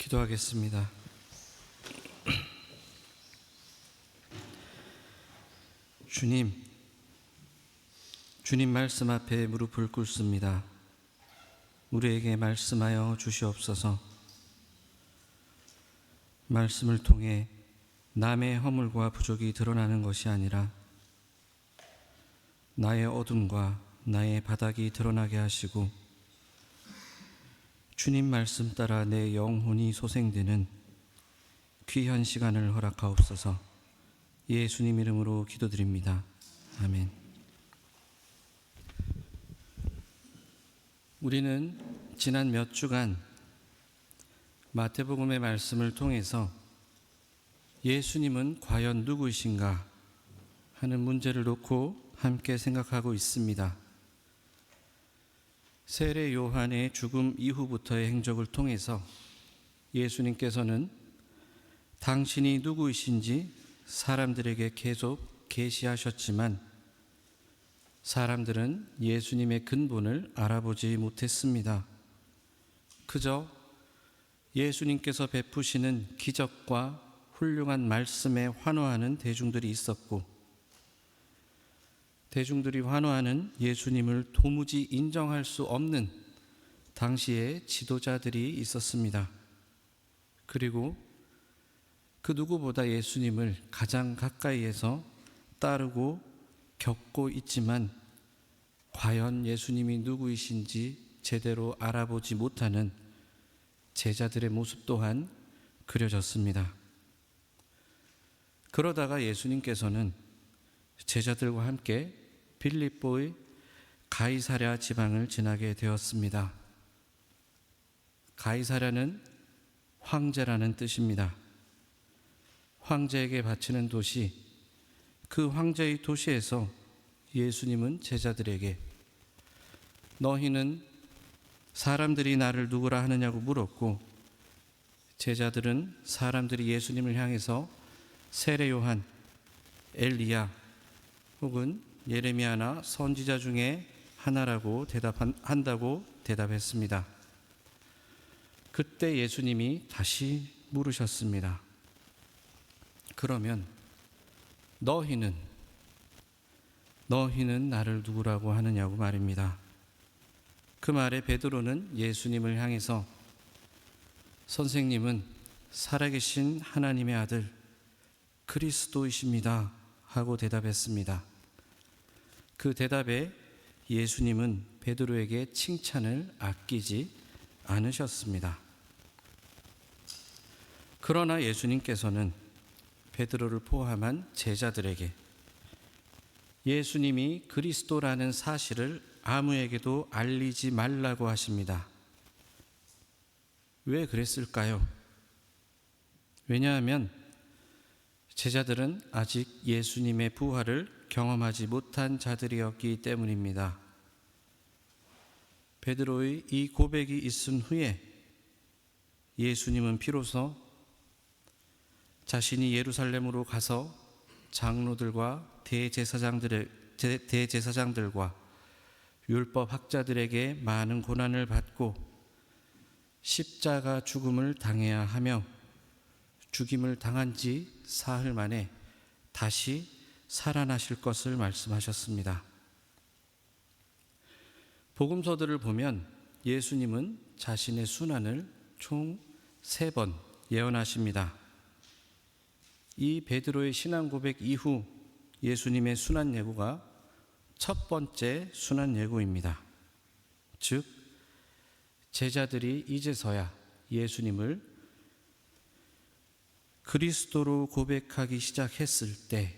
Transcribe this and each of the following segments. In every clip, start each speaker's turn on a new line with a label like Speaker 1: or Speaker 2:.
Speaker 1: 기도하겠습니다. 주님 말씀 앞에 무릎을 꿇습니다. 우리에게 말씀하여 주시옵소서. 말씀을 통해 남의 허물과 부족이 드러나는 것이 아니라 나의 어둠과 나의 바닥이 드러나게 하시고 주님 말씀 따라 내 영혼이 소생되는 귀한 시간을 허락하옵소서. 예수님 이름으로 기도드립니다. 아멘. 우리는 지난 몇 주간 마태복음의 말씀을 통해서 예수님은 과연 누구이신가 하는 문제를 놓고 함께 생각하고 있습니다. 세례 요한의 죽음 이후부터의 행적을 통해서 예수님께서는 당신이 누구이신지 사람들에게 계속 계시하셨지만 사람들은 예수님의 근본을 알아보지 못했습니다. 그저 예수님께서 베푸시는 기적과 훌륭한 말씀에 환호하는 대중들이 있었고, 대중들이 환호하는 예수님을 도무지 인정할 수 없는 당시의 지도자들이 있었습니다. 그리고 그 누구보다 예수님을 가장 가까이에서 따르고 겪고 있지만 과연 예수님이 누구이신지 제대로 알아보지 못하는 제자들의 모습 또한 그려졌습니다. 그러다가 예수님께서는 제자들과 함께 빌립보의 가이사랴 지방을 지나게 되었습니다. 가이사랴는 황제라는 뜻입니다. 황제에게 바치는 도시, 그 황제의 도시에서 예수님은 제자들에게 너희는 사람들이 나를 누구라 하느냐고 물었고, 제자들은 사람들이 예수님을 향해서 세례 요한, 엘리야 혹은 예레미야나 선지자 중에 하나라고 한다고 대답했습니다. 그때 예수님이 다시 물으셨습니다. 그러면 너희는 나를 누구라고 하느냐고 말입니다. 그 말에 베드로는 예수님을 향해서 선생님은 살아계신 하나님의 아들 그리스도이십니다 하고 대답했습니다. 그 대답에 예수님은 베드로에게 칭찬을 아끼지 않으셨습니다. 그러나 예수님께서는 베드로를 포함한 제자들에게 예수님이 그리스도라는 사실을 아무에게도 알리지 말라고 하십니다. 왜 그랬을까요? 왜냐하면 제자들은 아직 예수님의 부활을 경험하지 못한 자들이었기 때문입니다. 베드로의 이 고백이 있은 후에 예수님은 비로소 자신이 예루살렘으로 가서 장로들과 대제사장들과 율법 학자들에게 많은 고난을 받고 십자가 죽음을 당해야 하며 죽임을 당한 지 사흘 만에 다시 살아나실 것을 말씀하셨습니다. 복음서들을 보면 예수님은 자신의 순환을 총 3번 예언하십니다. 이 베드로의 신앙 고백 이후 예수님의 순환 예고가 첫 번째 순환 예고입니다. 즉, 제자들이 이제서야 예수님을 그리스도로 고백하기 시작했을 때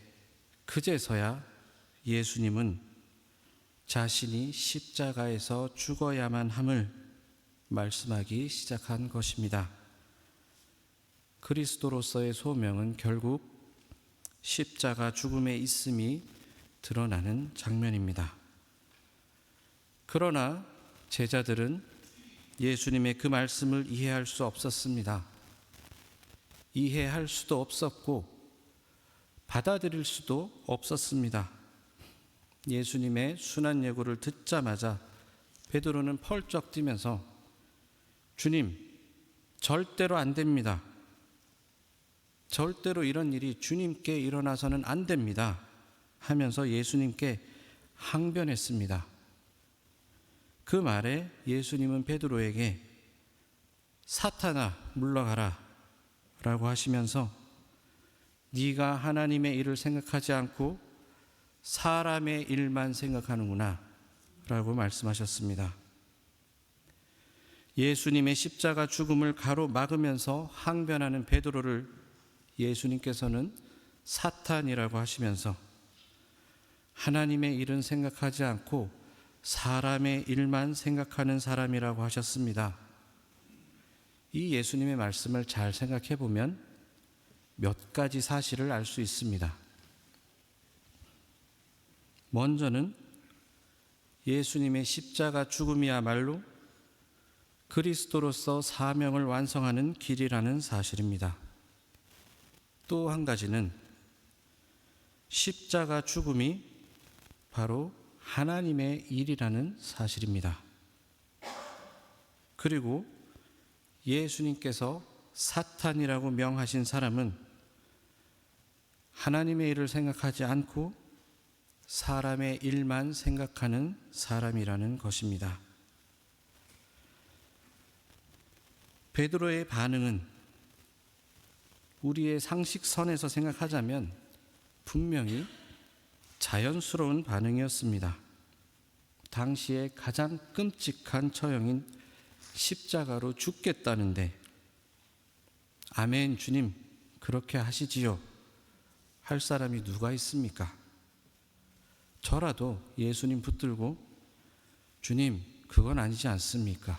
Speaker 1: 그제서야 예수님은 자신이 십자가에서 죽어야만 함을 말씀하기 시작한 것입니다. 그리스도로서의 소명은 결국 십자가 죽음에 있음이 드러나는 장면입니다. 그러나 제자들은 예수님의 그 말씀을 이해할 수 없었습니다. 이해할 수도 없었고 받아들일 수도 없었습니다. 예수님의 순환 예고를 듣자마자 베드로는 펄쩍 뛰면서 주님, 절대로 안 됩니다. 절대로 이런 일이 주님께 일어나서는 안 됩니다. 하면서 예수님께 항변했습니다. 그 말에 예수님은 베드로에게 사탄아 물러가라 라고 하시면서 네가 하나님의 일을 생각하지 않고 사람의 일만 생각하는구나 라고 말씀하셨습니다. 예수님의 십자가 죽음을 가로막으면서 항변하는 베드로를 예수님께서는 사탄이라고 하시면서 하나님의 일은 생각하지 않고 사람의 일만 생각하는 사람이라고 하셨습니다. 이 예수님의 말씀을 잘 생각해 보면 몇 가지 사실을 알 수 있습니다. 먼저는 예수님의 십자가 죽음이야말로 그리스도로서 사명을 완성하는 길이라는 사실입니다. 또 한 가지는 십자가 죽음이 바로 하나님의 일이라는 사실입니다. 그리고 예수님께서 사탄이라고 명하신 사람은 하나님의 일을 생각하지 않고 사람의 일만 생각하는 사람이라는 것입니다. 베드로의 반응은 우리의 상식선에서 생각하자면 분명히 자연스러운 반응이었습니다. 당시에 가장 끔찍한 처형인 십자가로 죽겠다는데 아멘 주님 그렇게 하시지요 할 사람이 누가 있습니까? 저라도 예수님 붙들고 주님 그건 아니지 않습니까?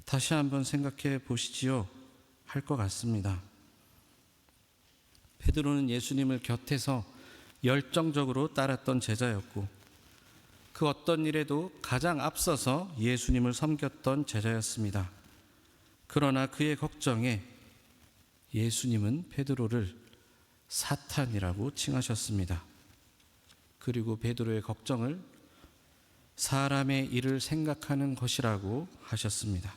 Speaker 1: 다시 한번 생각해 보시지요 할 것 같습니다. 베드로는 예수님을 곁에서 열정적으로 따랐던 제자였고 그 어떤 일에도 가장 앞서서 예수님을 섬겼던 제자였습니다. 그러나 그의 걱정에 예수님은 베드로를 사탄이라고 칭하셨습니다. 그리고 베드로의 걱정을 사람의 일을 생각하는 것이라고 하셨습니다.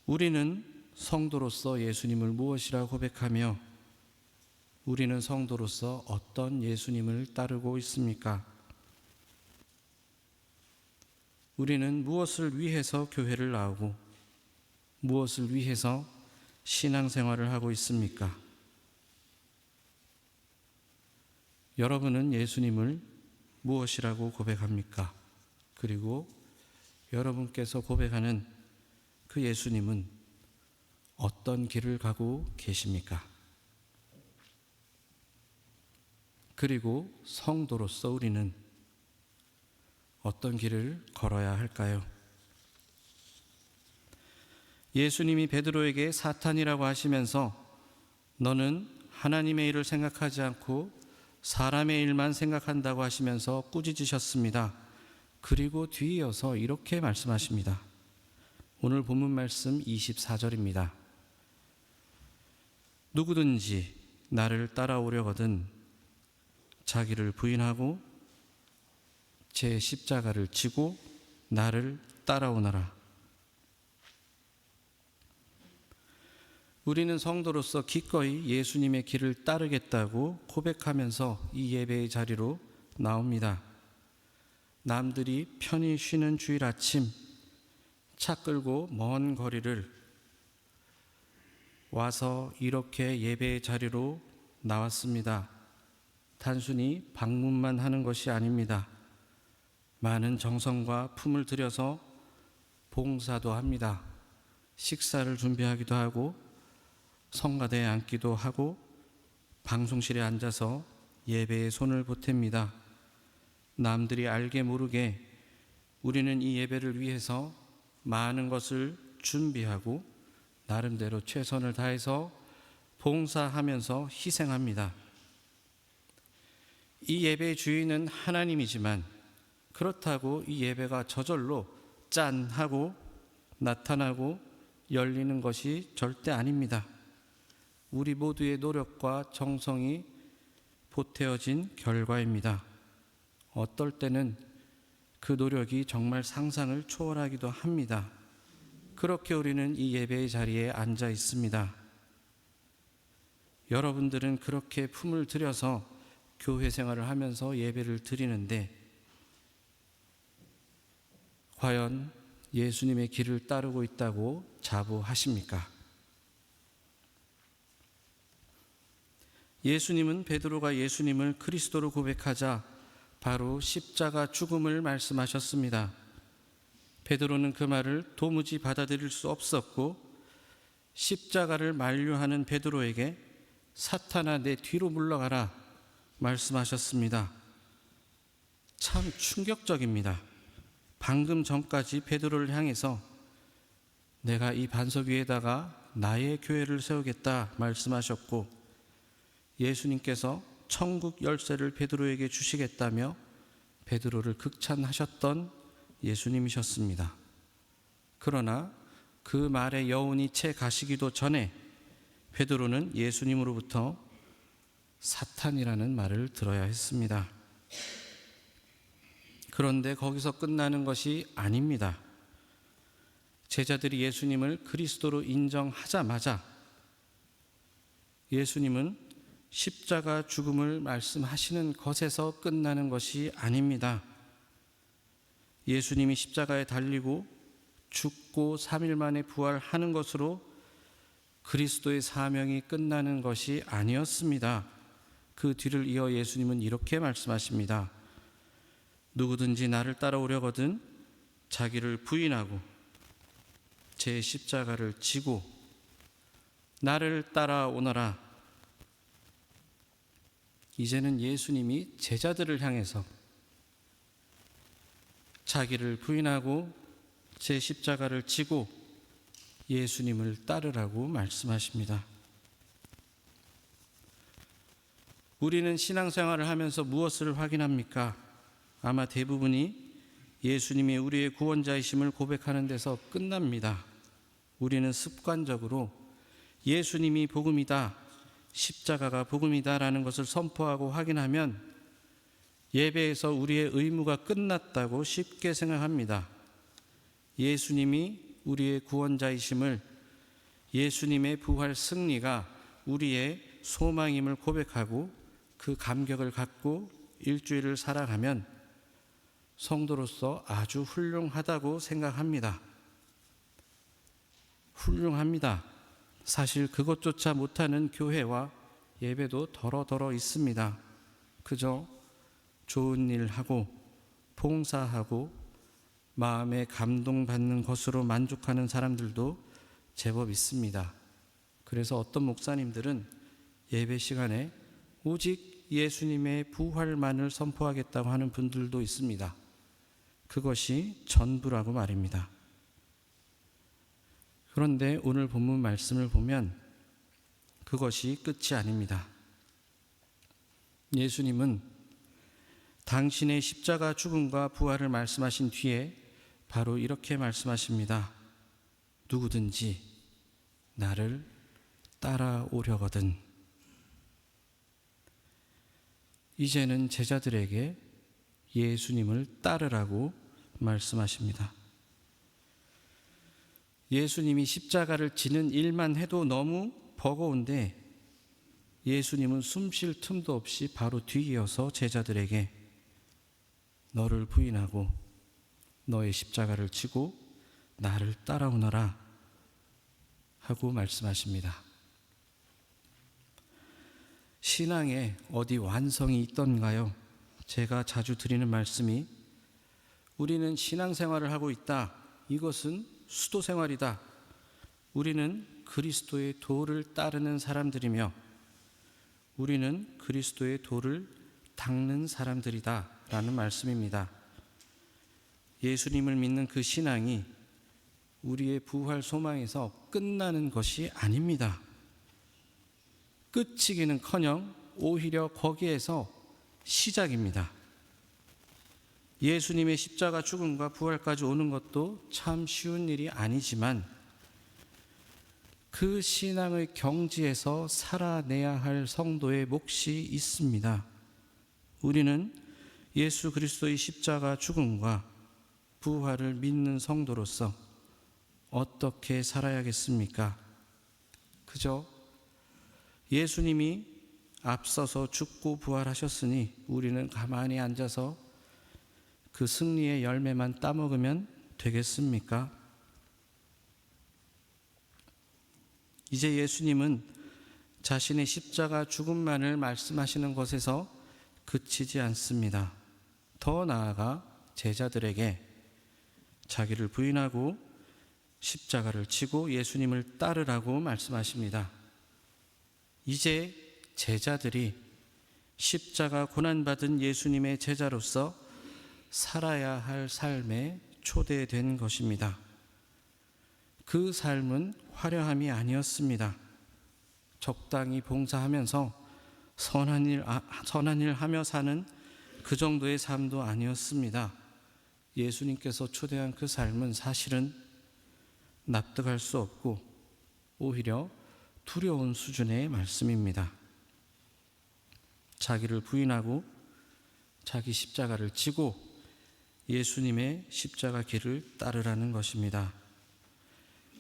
Speaker 1: 우리는 성도로서 예수님을 무엇이라 고백하며 우리는 성도로서 어떤 예수님을 따르고 있습니까? 우리는 무엇을 위해서 교회를 나오고 무엇을 위해서 신앙생활을 하고 있습니까? 여러분은 예수님을 무엇이라고 고백합니까? 그리고 여러분께서 고백하는 그 예수님은 어떤 길을 가고 계십니까? 그리고 성도로서 우리는 어떤 길을 걸어야 할까요? 예수님이 베드로에게 사탄이라고 하시면서 너는 하나님의 일을 생각하지 않고 사람의 일만 생각한다고 하시면서 꾸짖으셨습니다. 그리고 뒤이어서 이렇게 말씀하십니다. 오늘 본문 말씀 24절입니다. 누구든지 나를 따라오려거든 자기를 부인하고 제 십자가를 지고 나를 따라오너라. 우리는 성도로서 기꺼이 예수님의 길을 따르겠다고 고백하면서 이 예배의 자리로 나옵니다. 남들이 편히 쉬는 주일 아침 차 끌고 먼 거리를 와서 이렇게 예배의 자리로 나왔습니다. 단순히 방문만 하는 것이 아닙니다. 많은 정성과 품을 들여서 봉사도 합니다. 식사를 준비하기도 하고 성가대에 앉기도 하고 방송실에 앉아서 예배에 손을 보탭니다. 남들이 알게 모르게 우리는 이 예배를 위해서 많은 것을 준비하고 나름대로 최선을 다해서 봉사하면서 희생합니다. 이 예배의 주인은 하나님이지만 그렇다고 이 예배가 저절로 짠 하고 나타나고 열리는 것이 절대 아닙니다. 우리 모두의 노력과 정성이 보태어진 결과입니다. 어떨 때는 그 노력이 정말 상상을 초월하기도 합니다. 그렇게 우리는 이 예배의 자리에 앉아 있습니다. 여러분들은 그렇게 품을 들여서 교회 생활을 하면서 예배를 드리는데 과연 예수님의 길을 따르고 있다고 자부하십니까? 예수님은 베드로가 예수님을 그리스도로 고백하자 바로 십자가 죽음을 말씀하셨습니다. 베드로는 그 말을 도무지 받아들일 수 없었고 십자가를 만류하는 베드로에게 사탄아 내 뒤로 물러가라 말씀하셨습니다. 참 충격적입니다. 방금 전까지 베드로를 향해서 내가 이 반석 위에다가 나의 교회를 세우겠다 말씀하셨고 예수님께서 천국 열쇠를 베드로에게 주시겠다며 베드로를 극찬하셨던 예수님이셨습니다. 그러나 그 말의 여운이 채 가시기도 전에 베드로는 예수님으로부터 사탄이라는 말을 들어야 했습니다. 그런데 거기서 끝나는 것이 아닙니다. 제자들이 예수님을 그리스도로 인정하자마자 예수님은 십자가 죽음을 말씀하시는 것에서 끝나는 것이 아닙니다. 예수님이 십자가에 달리고 죽고 3일 만에 부활하는 것으로 그리스도의 사명이 끝나는 것이 아니었습니다. 그 뒤를 이어 예수님은 이렇게 말씀하십니다. 누구든지 나를 따라오려거든 자기를 부인하고 제 십자가를 지고 나를 따라오너라. 이제는 예수님이 제자들을 향해서 자기를 부인하고 제 십자가를 지고 예수님을 따르라고 말씀하십니다. 우리는 신앙생활을 하면서 무엇을 확인합니까? 아마 대부분이 예수님이 우리의 구원자이심을 고백하는 데서 끝납니다. 우리는 습관적으로 예수님이 복음이다, 십자가가 복음이다라는 것을 선포하고 확인하면 예배에서 우리의 의무가 끝났다고 쉽게 생각합니다. 예수님이 우리의 구원자이심을, 예수님의 부활 승리가 우리의 소망임을 고백하고 그 감격을 갖고 일주일을 살아가면 성도로서 아주 훌륭하다고 생각합니다. 훌륭합니다. 사실 그것조차 못하는 교회와 예배도 더러더러 있습니다. 그저 좋은 일 하고 봉사하고 마음에 감동받는 것으로 만족하는 사람들도 제법 있습니다. 그래서 어떤 목사님들은 예배 시간에 오직 예수님의 부활만을 선포하겠다고 하는 분들도 있습니다. 그것이 전부라고 말입니다. 그런데 오늘 본문 말씀을 보면 그것이 끝이 아닙니다. 예수님은 당신의 십자가 죽음과 부활을 말씀하신 뒤에 바로 이렇게 말씀하십니다. 누구든지 나를 따라오려거든. 이제는 제자들에게 예수님을 따르라고 말씀하십니다. 예수님이 십자가를 지는 일만 해도 너무 버거운데 예수님은 숨 쉴 틈도 없이 바로 뒤이어서 제자들에게 너를 부인하고 너의 십자가를 지고 나를 따라오너라 하고 말씀하십니다. 신앙에 어디 완성이 있던가요? 제가 자주 드리는 말씀이 우리는 신앙생활을 하고 있다. 이것은 수도생활이다. 우리는 그리스도의 도를 따르는 사람들이며 우리는 그리스도의 도를 닦는 사람들이다 라는 말씀입니다. 예수님을 믿는 그 신앙이 우리의 부활 소망에서 끝나는 것이 아닙니다. 끝이기는커녕 오히려 거기에서 시작입니다. 예수님의 십자가 죽음과 부활까지 오는 것도 참 쉬운 일이 아니지만 그 신앙의 경지에서 살아내야 할 성도의 몫이 있습니다. 우리는 예수 그리스도의 십자가 죽음과 부활을 믿는 성도로서 어떻게 살아야겠습니까? 그저 예수님이 앞서서 죽고 부활하셨으니 우리는 가만히 앉아서 그 승리의 열매만 따먹으면 되겠습니까? 이제 예수님은 자신의 십자가 죽음만을 말씀하시는 것에서 그치지 않습니다. 더 나아가 제자들에게 자기를 부인하고 십자가를 지고 예수님을 따르라고 말씀하십니다. 이제 제자들이 십자가 고난받은 예수님의 제자로서 살아야 할 삶에 초대된 것입니다. 그 삶은 화려함이 아니었습니다. 적당히 봉사하면서 선한 일 하며 사는 그 정도의 삶도 아니었습니다. 예수님께서 초대한 그 삶은 사실은 납득할 수 없고 오히려 두려운 수준의 말씀입니다. 자기를 부인하고 자기 십자가를 지고 예수님의 십자가 길을 따르라는 것입니다.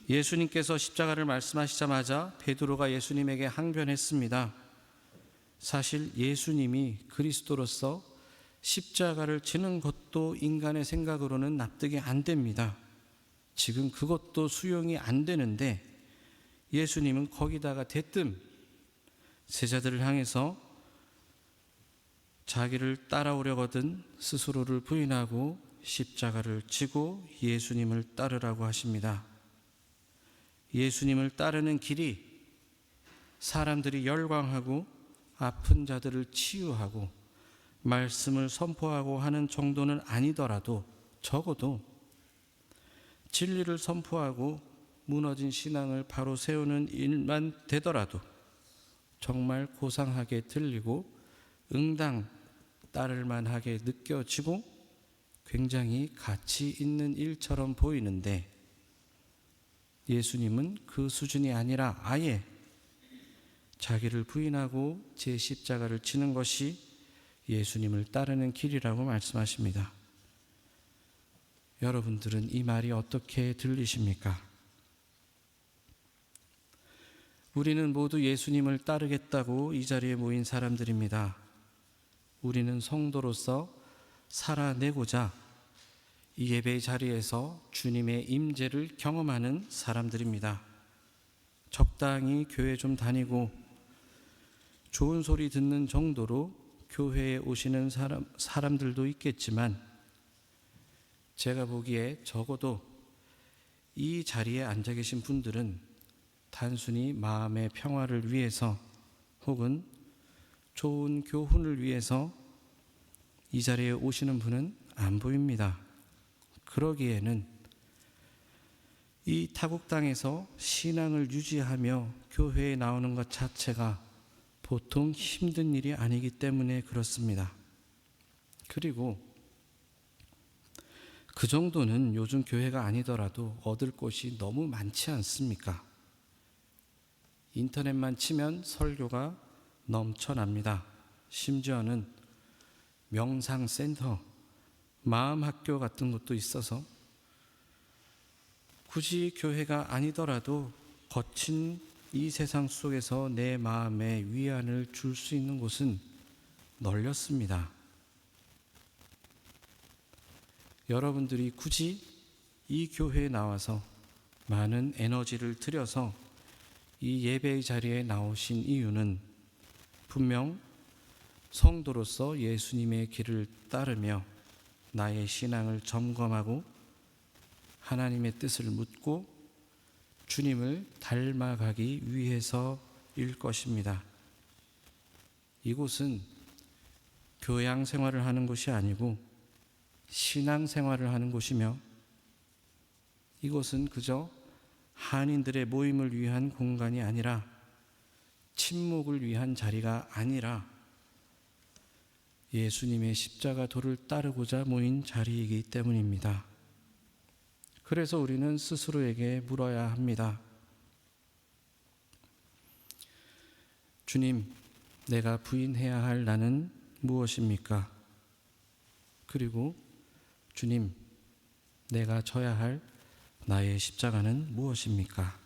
Speaker 1: 예수님께서 십자가를 말씀하시자마자 베드로가 예수님에게 항변했습니다. 사실 예수님이 그리스도로서 십자가를 지는 것도 인간의 생각으로는 납득이 안 됩니다. 지금 그것도 수용이 안 되는데 예수님은 거기다가 대뜸 제자들을 향해서 자기를 따라오려거든 스스로를 부인하고 십자가를 지고 예수님을 따르라고 하십니다. 예수님을 따르는 길이 사람들이 열광하고 아픈 자들을 치유하고 말씀을 선포하고 하는 정도는 아니더라도 적어도 진리를 선포하고 무너진 신앙을 바로 세우는 일만 되더라도 정말 고상하게 들리고 응당 따를 만하게 느껴지고 굉장히 가치 있는 일처럼 보이는데 예수님은 그 수준이 아니라 아예 자기를 부인하고 제 십자가를 지는 것이 예수님을 따르는 길이라고 말씀하십니다. 여러분들은 이 말이 어떻게 들리십니까? 우리는 모두 예수님을 따르겠다고 이 자리에 모인 사람들입니다. 우리는 성도로서 살아내고자 이 예배의 자리에서 주님의 임재를 경험하는 사람들입니다. 적당히 교회 좀 다니고 좋은 소리 듣는 정도로 교회에 오시는 사람들도 있겠지만 제가 보기에 적어도 이 자리에 앉아 계신 분들은 단순히 마음의 평화를 위해서 혹은 좋은 교훈을 위해서 이 자리에 오시는 분은 안 보입니다. 그러기에는 이 타국 땅에서 신앙을 유지하며 교회에 나오는 것 자체가 보통 힘든 일이 아니기 때문에 그렇습니다. 그리고 그 정도는 요즘 교회가 아니더라도 얻을 것이 너무 많지 않습니까? 인터넷만 치면 설교가 넘쳐납니다. 심지어는 명상센터, 마음학교 같은 것도 있어서 굳이 교회가 아니더라도 거친 이 세상 속에서 내 마음에 위안을 줄 수 있는 곳은 널렸습니다. 여러분들이 굳이 이 교회에 나와서 많은 에너지를 들여서 이 예배의 자리에 나오신 이유는 분명 성도로서 예수님의 길을 따르며 나의 신앙을 점검하고 하나님의 뜻을 묻고 주님을 닮아가기 위해서일 것입니다. 이곳은 교양 생활을 하는 곳이 아니고 신앙 생활을 하는 곳이며 이곳은 그저 한인들의 모임을 위한 공간이 아니라 침묵을 위한 자리가 아니라 예수님의 십자가 도를 따르고자 모인 자리이기 때문입니다. 그래서 우리는 스스로에게 물어야 합니다. 주님, 내가 부인해야 할 나는 무엇입니까? 그리고 주님, 내가 져야 할 나의 십자가는 무엇입니까?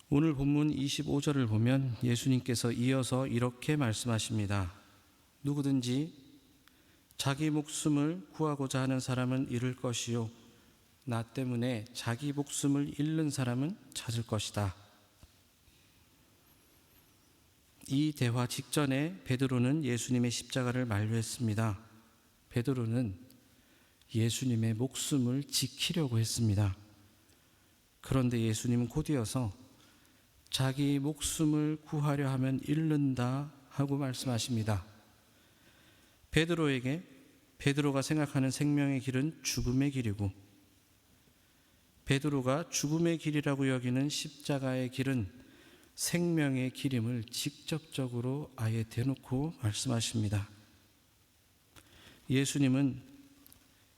Speaker 1: 오늘 본문 25절을 보면 예수님께서 이어서 이렇게 말씀하십니다. 누구든지 자기 목숨을 구하고자 하는 사람은 잃을 것이요 나 때문에 자기 목숨을 잃는 사람은 찾을 것이다. 이 대화 직전에 베드로는 예수님의 십자가를 만류했습니다. 베드로는 예수님의 목숨을 지키려고 했습니다. 그런데 예수님은 곧이어서 자기 목숨을 구하려 하면 잃는다 하고 말씀하십니다. 베드로에게 베드로가 생각하는 생명의 길은 죽음의 길이고 베드로가 죽음의 길이라고 여기는 십자가의 길은 생명의 길임을 직접적으로 아예 대놓고 말씀하십니다. 예수님은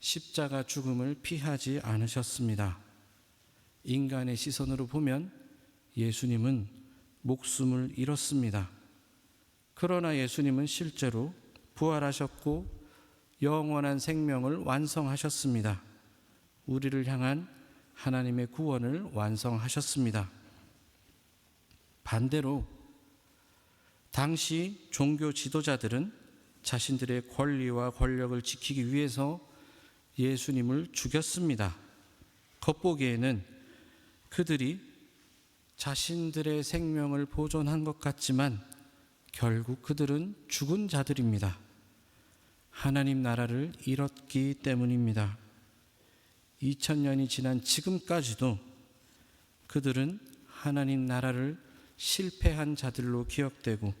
Speaker 1: 십자가 죽음을 피하지 않으셨습니다. 인간의 시선으로 보면 예수님은 목숨을 잃었습니다. 그러나 예수님은 실제로 부활하셨고 영원한 생명을 완성하셨습니다. 우리를 향한 하나님의 구원을 완성하셨습니다. 반대로 당시 종교 지도자들은 자신들의 권리와 권력을 지키기 위해서 예수님을 죽였습니다. 겉보기에는 그들이 자신들의 생명을 보존한 것 같지만 결국 그들은 죽은 자들입니다. 하나님 나라를 잃었기 때문입니다. 2000년이 지난 지금까지도 그들은 하나님 나라를 실패한 자들로 기억되고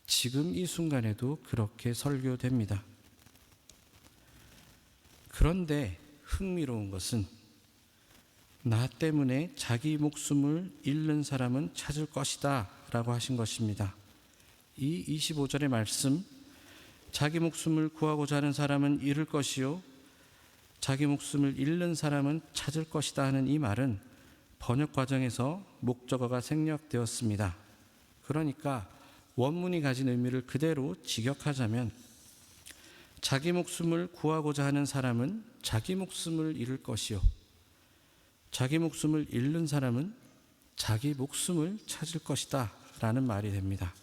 Speaker 1: 지금 이 순간에도 그렇게 설교됩니다. 그런데 흥미로운 것은 나 때문에 자기 목숨을 잃는 사람은 찾을 것이다 라고 하신 것입니다. 이 25절의 말씀, 자기 목숨을 구하고자 하는 사람은 잃을 것이요 자기 목숨을 잃는 사람은 찾을 것이다 하는 이 말은 번역 과정에서 목적어가 생략되었습니다. 그러니까 원문이 가진 의미를 그대로 직역하자면 자기 목숨을 구하고자 하는 사람은 자기 목숨을 잃을 것이요 자기 목숨을 잃는 사람은 자기 목숨을 찾을 것이다 라는 말이 됩니다.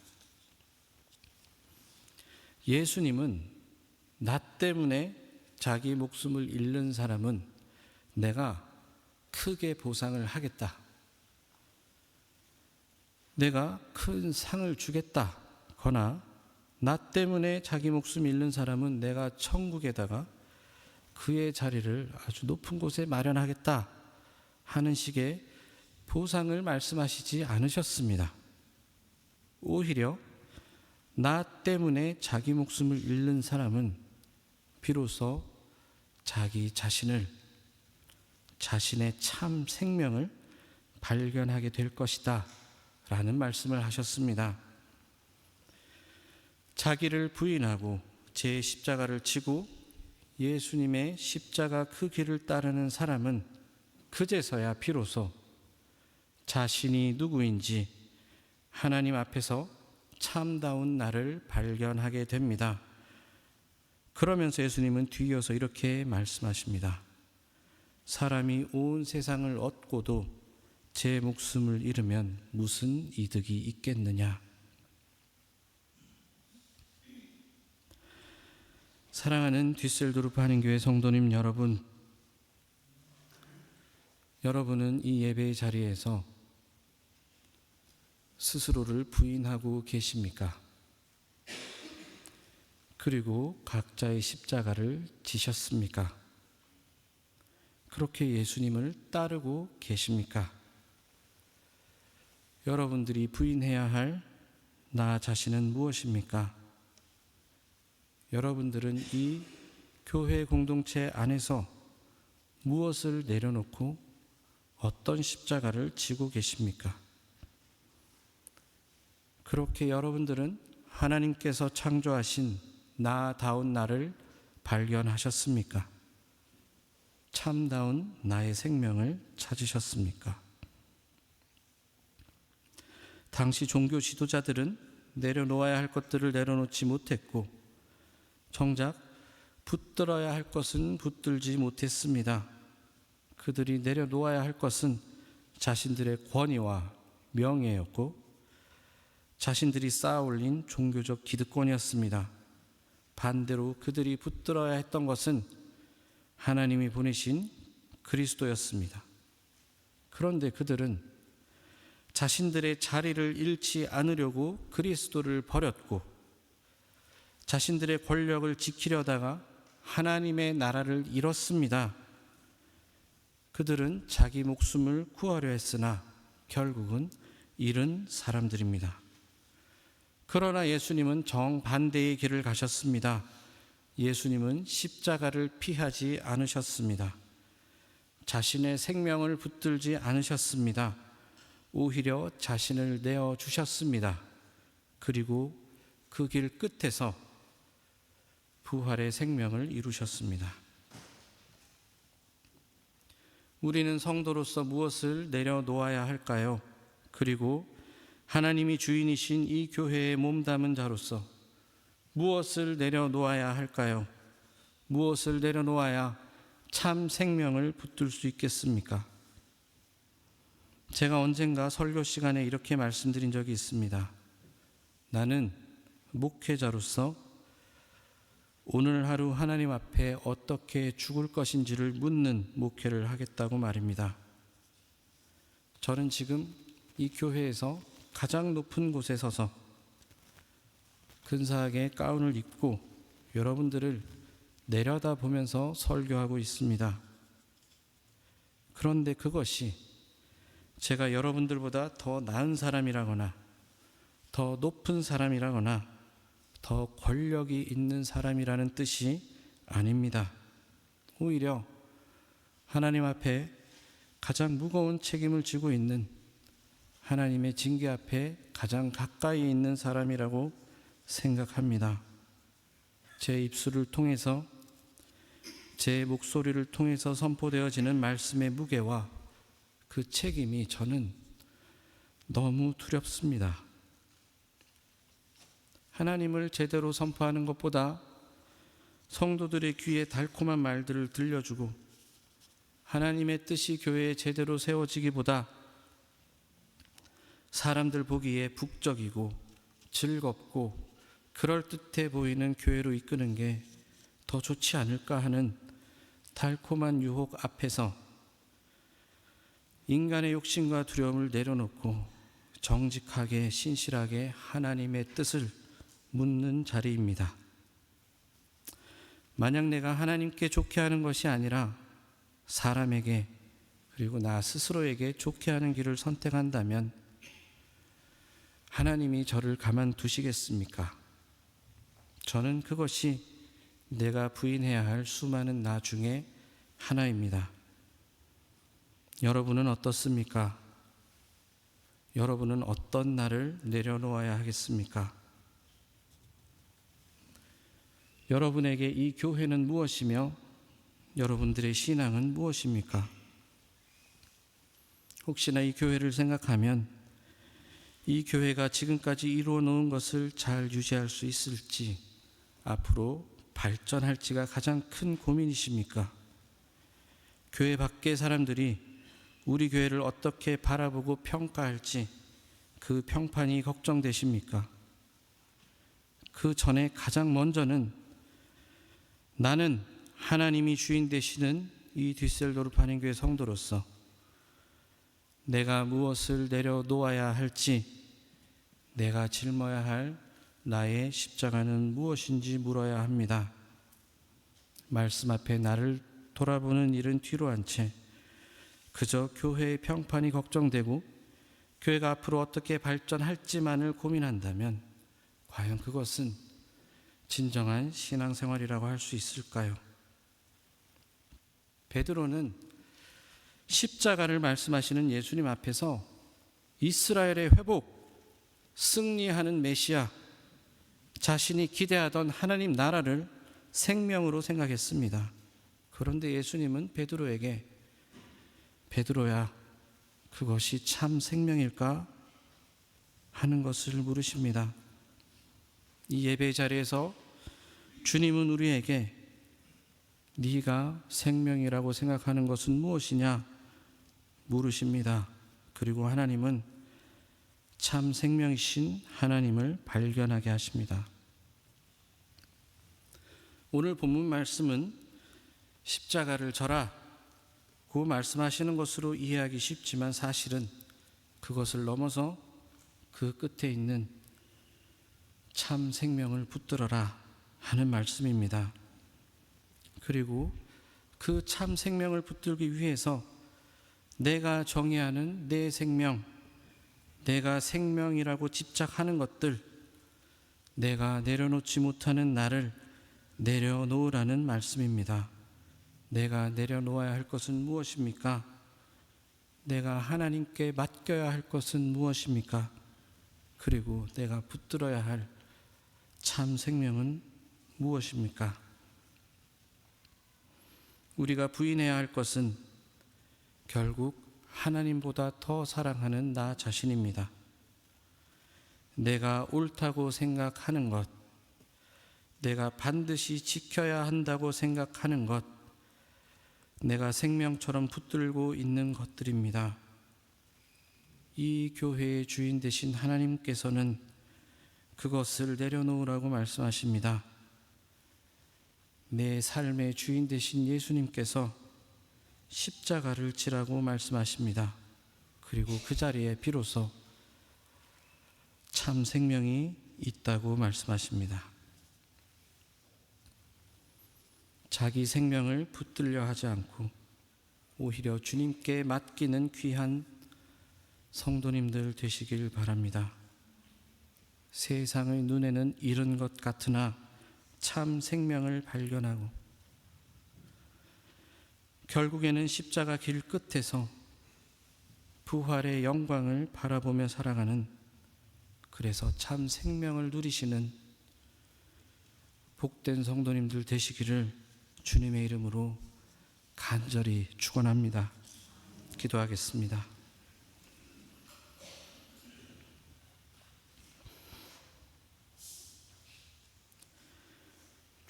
Speaker 1: 예수님은 나 때문에 자기 목숨을 잃는 사람은 내가 크게 보상을 하겠다. 내가 큰 상을 주겠다. 거나 나 때문에 자기 목숨 잃는 사람은 내가 천국에다가 그의 자리를 아주 높은 곳에 마련하겠다 하는 식의 보상을 말씀하시지 않으셨습니다. 오히려 나 때문에 자기 목숨을 잃는 사람은 비로소 자기 자신을, 자신의 참 생명을 발견하게 될 것이다 라는 말씀을 하셨습니다. 자기를 부인하고 제 십자가를 지고 예수님의 십자가 그 길을 따르는 사람은 그제서야 비로소 자신이 누구인지 하나님 앞에서 참다운 나를 발견하게 됩니다. 그러면서 예수님은 뒤이어서 이렇게 말씀하십니다. 사람이 온 세상을 얻고도 제 목숨을 잃으면 무슨 이득이 있겠느냐. 사랑하는 뒷셀도르프 한인교회 성도님 여러분, 여러분은 이 예배의 자리에서 스스로를 부인하고 계십니까? 그리고 각자의 십자가를 지셨습니까? 그렇게 예수님을 따르고 계십니까? 여러분들이 부인해야 할 나 자신은 무엇입니까? 여러분들은 이 교회 공동체 안에서 무엇을 내려놓고 어떤 십자가를 지고 계십니까? 그렇게 여러분들은 하나님께서 창조하신 나다운 나를 발견하셨습니까? 참다운 나의 생명을 찾으셨습니까? 당시 종교 지도자들은 내려놓아야 할 것들을 내려놓지 못했고 정작 붙들어야 할 것은 붙들지 못했습니다. 그들이 내려놓아야 할 것은 자신들의 권위와 명예였고 자신들이 쌓아 올린 종교적 기득권이었습니다. 반대로 그들이 붙들어야 했던 것은 하나님이 보내신 그리스도였습니다. 그런데 그들은 자신들의 자리를 잃지 않으려고 그리스도를 버렸고 자신들의 권력을 지키려다가 하나님의 나라를 잃었습니다. 그들은 자기 목숨을 구하려 했으나 결국은 잃은 사람들입니다. 그러나 예수님은 정반대의 길을 가셨습니다. 예수님은 십자가를 피하지 않으셨습니다. 자신의 생명을 붙들지 않으셨습니다. 오히려 자신을 내어주셨습니다. 그리고 그 길 끝에서 부활의 생명을 이루셨습니다. 우리는 성도로서 무엇을 내려놓아야 할까요? 그리고 하나님이 주인이신 이 교회에 몸담은 자로서 무엇을 내려놓아야 할까요? 무엇을 내려놓아야 참 생명을 붙들 수 있겠습니까? 제가 언젠가 설교 시간에 이렇게 말씀드린 적이 있습니다. 나는 목회자로서 오늘 하루 하나님 앞에 어떻게 죽을 것인지를 묻는 목회를 하겠다고 말입니다. 저는 지금 이 교회에서 가장 높은 곳에 서서 근사하게 가운을 입고 여러분들을 내려다보면서 설교하고 있습니다. 그런데 그것이 제가 여러분들보다 더 나은 사람이라거나 더 높은 사람이라거나 더 권력이 있는 사람이라는 뜻이 아닙니다. 오히려 하나님 앞에 가장 무거운 책임을 지고 있는 하나님의 징계 앞에 가장 가까이 있는 사람이라고 생각합니다. 제 입술을 통해서 제 목소리를 통해서 선포되어지는 말씀의 무게와 그 책임이 저는 너무 두렵습니다. 하나님을 제대로 선포하는 것보다 성도들의 귀에 달콤한 말들을 들려주고 하나님의 뜻이 교회에 제대로 세워지기보다 사람들 보기에 북적이고 즐겁고 그럴듯해 보이는 교회로 이끄는 게 더 좋지 않을까 하는 달콤한 유혹 앞에서 인간의 욕심과 두려움을 내려놓고 정직하게 신실하게 하나님의 뜻을 묻는 자리입니다. 만약 내가 하나님께 좋게 하는 것이 아니라 사람에게 그리고 나 스스로에게 좋게 하는 길을 선택한다면 하나님이 저를 가만두시겠습니까? 저는 그것이 내가 부인해야 할 수많은 나 중에 하나입니다. 여러분은 어떻습니까? 여러분은 어떤 나를 내려놓아야 하겠습니까? 여러분에게 이 교회는 무엇이며 여러분들의 신앙은 무엇입니까? 혹시나 이 교회를 생각하면 이 교회가 지금까지 이루어 놓은 것을 잘 유지할 수 있을지, 앞으로 발전할지가 가장 큰 고민이십니까? 교회 밖의 사람들이 우리 교회를 어떻게 바라보고 평가할지 그 평판이 걱정되십니까? 그 전에 가장 먼저는 나는 하나님이 주인 되시는 이 뒤셀도르프 한인교회 성도로서 내가 무엇을 내려놓아야 할지, 내가 짊어야 할 나의 십자가는 무엇인지 물어야 합니다. 말씀 앞에 나를 돌아보는 일은 뒤로 한 채 그저 교회의 평판이 걱정되고 교회가 앞으로 어떻게 발전할지만을 고민한다면 과연 그것은 진정한 신앙생활이라고 할 수 있을까요? 베드로는 십자가를 말씀하시는 예수님 앞에서 이스라엘의 회복, 승리하는 메시아, 자신이 기대하던 하나님 나라를 생명으로 생각했습니다. 그런데 예수님은 베드로에게 베드로야, 그것이 참 생명일까? 하는 것을 물으십니다. 이 예배 자리에서 주님은 우리에게 네가 생명이라고 생각하는 것은 무엇이냐 물으십니다. 그리고 하나님은 참 생명이신 하나님을 발견하게 하십니다. 오늘 본문 말씀은 십자가를 져라 고 말씀하시는 것으로 이해하기 쉽지만 사실은 그것을 넘어서 그 끝에 있는 참 생명을 붙들어라 하는 말씀입니다. 그리고 그 참 생명을 붙들기 위해서 내가 정의하는 내 생명, 내가 생명이라고 집착하는 것들, 내가 내려놓지 못하는 나를 내려놓으라는 말씀입니다. 내가 내려놓아야 할 것은 무엇입니까? 내가 하나님께 맡겨야 할 것은 무엇입니까? 그리고 내가 붙들어야 할 참 생명은 무엇입니까? 우리가 부인해야 할 것은 결국 하나님보다 더 사랑하는 나 자신입니다. 내가 옳다고 생각하는 것, 내가 반드시 지켜야 한다고 생각하는 것, 내가 생명처럼 붙들고 있는 것들입니다. 이 교회의 주인 되신 하나님께서는 그것을 내려놓으라고 말씀하십니다. 내 삶의 주인 되신 예수님께서 십자가를 지라고 말씀하십니다. 그리고 그 자리에 비로소 참 생명이 있다고 말씀하십니다. 자기 생명을 붙들려 하지 않고 오히려 주님께 맡기는 귀한 성도님들 되시길 바랍니다. 세상의 눈에는 잃은 것 같으나 참 생명을 발견하고 결국에는 십자가 길 끝에서 부활의 영광을 바라보며 살아가는, 그래서 참 생명을 누리시는 복된 성도님들 되시기를 주님의 이름으로 간절히 축원합니다. 기도하겠습니다.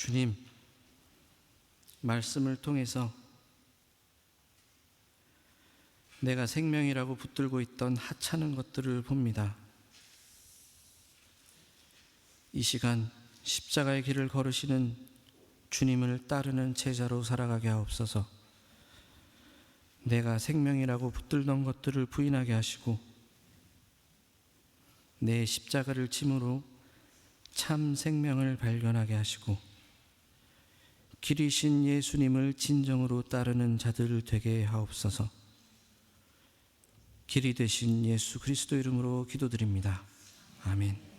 Speaker 1: 주님, 말씀을 통해서 내가 생명이라고 붙들고 있던 하찮은 것들을 봅니다. 이 시간 십자가의 길을 걸으시는 주님을 따르는 제자로 살아가게 하옵소서. 내가 생명이라고 붙들던 것들을 부인하게 하시고 내 십자가를 짐으로 참 생명을 발견하게 하시고 길이신 예수님을 진정으로 따르는 자들 되게 하옵소서. 길이 되신 예수 그리스도 이름으로 기도드립니다. 아멘.